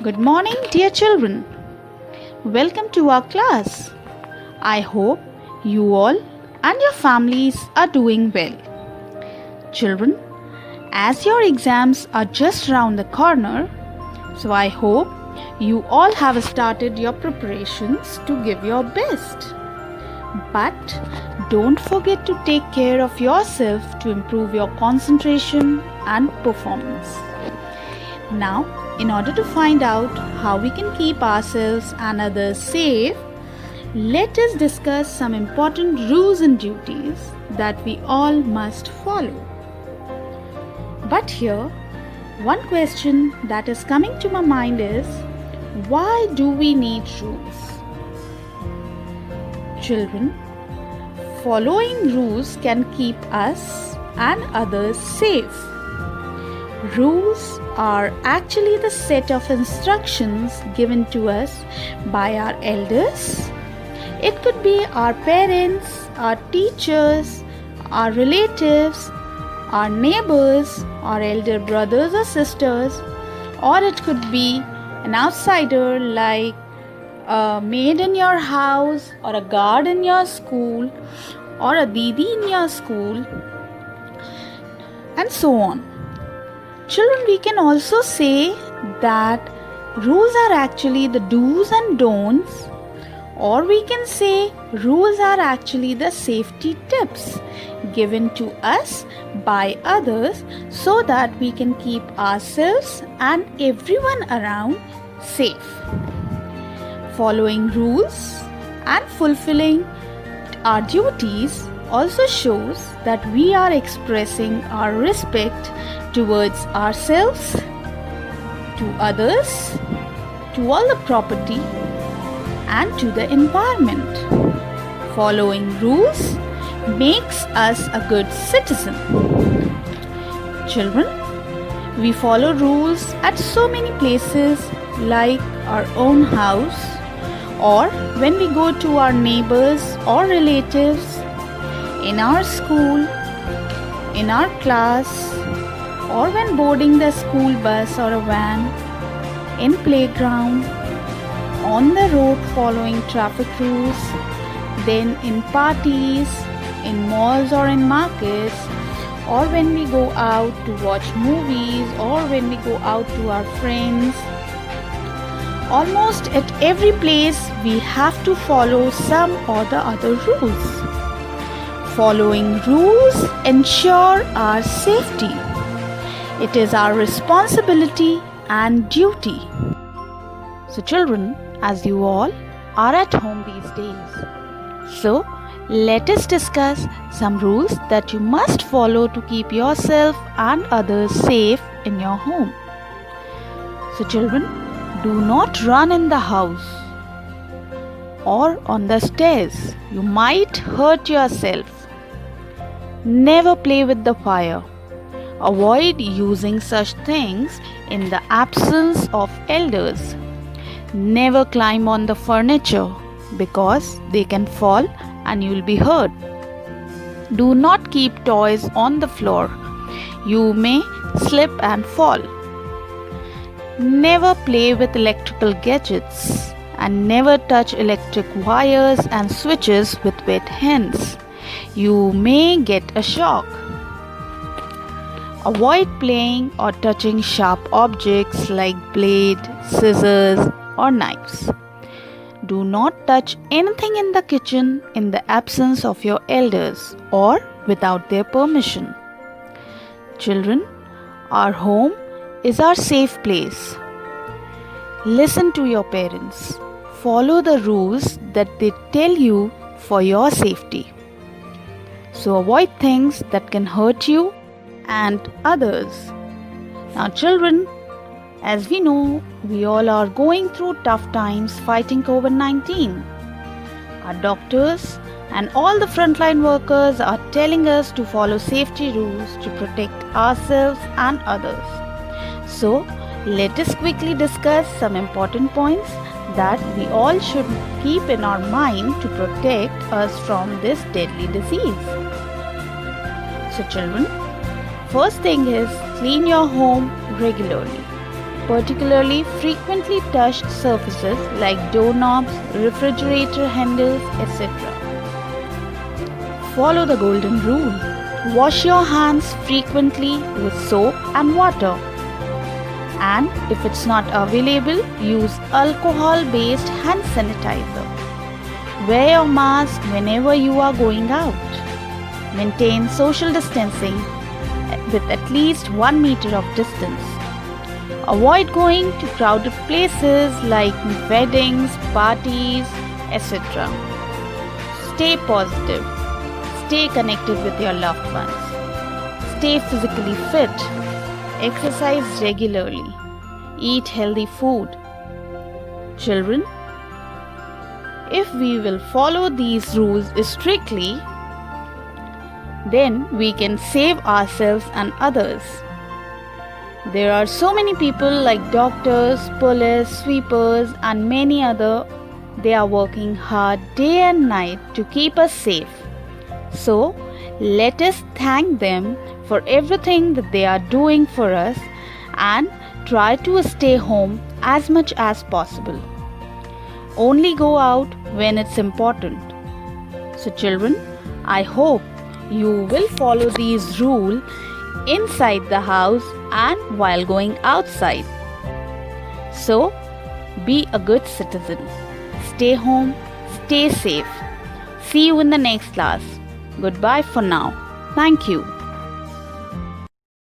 Good morning, dear children. Welcome to our class. I hope you all and your families are doing well. Children, as your exams are just around the corner, so I hope you all have started your preparations to give your best. But don't forget to take care of yourself to improve your concentration and performance. Now, in order to find out how we can keep ourselves and others safe, let us discuss some important rules and duties that we all must follow. But here, one question that is coming to my mind is, why do we need rules? Children, following rules can keep us and others safe. Rules are actually the set of instructions given to us by our elders. It could be our parents, our teachers, our relatives, our neighbors, our elder brothers or sisters, or it could be an outsider like a maid in your house, or a guard in your school, or a didi in your school, and so on. Children, we can also say that rules are actually the do's and don'ts, or we can say rules are actually the safety tips given to us by others so that we can keep ourselves and everyone around safe. Following rules and fulfilling our duties also shows that we are expressing our respect towards ourselves, to others, to all the property, and to the environment. Following rules makes us a good citizen. Children, we follow rules at so many places like our own house, or when we go to our neighbors or relatives, in our school, in our class, or when boarding the school bus or a van, in playground, on the road following traffic rules, then in parties, in malls or in markets, or when we go out to watch movies, or when we go out to our friends. Almost at every place we have to follow some or the other rules. Following rules ensure our safety. It is our responsibility and duty. So children, as you all are at home these days, so let us discuss some rules that you must follow to keep yourself and others safe in your home. So children, do not run in the house or on the stairs. You might hurt yourself. Never play with the fire. Avoid using such things in the absence of elders. Never climb on the furniture because they can fall and you will be hurt. Do not keep toys on the floor. You may slip and fall. Never play with electrical gadgets and never touch electric wires and switches with wet hands. You may get a shock. Avoid playing or touching sharp objects like blade, scissors, or knives. Do not touch anything in the kitchen in the absence of your elders or without their permission. Children, our home is our safe place. Listen to your parents. Follow the rules that they tell you for your safety. So avoid things that can hurt you and others. Now children, as we know, we all are going through tough times fighting COVID-19. Our doctors and all the frontline workers are telling us to follow safety rules to protect ourselves and others. So, let us quickly discuss some important points that we all should keep in our mind to protect us from this deadly disease. So children, first thing is clean your home regularly. particularly frequently touched surfaces like doorknobs, refrigerator handles, etc. Follow the golden rule. Wash your hands frequently with soap and water. And if it's not available, use alcohol-based hand sanitizer. Wear your mask whenever you are going out. Maintain social distancing with at least 1 meter of distance. Avoid going to crowded places like weddings, parties, etc. Stay positive. Stay connected with your loved ones. Stay physically fit. Exercise regularly. Eat healthy food. Children, if we will follow these rules strictly, then we can save ourselves and others. There are so many people like doctors, police, sweepers, and many other. They are working hard day and night to keep us safe. So, let us thank them for everything that they are doing for us and try to stay home as much as possible. Only go out when it's important. So, children, I hope you will follow these rules inside the house and while going outside. So, be a good citizen. Stay home, stay safe. See you in the next class. Goodbye for now. Thank you.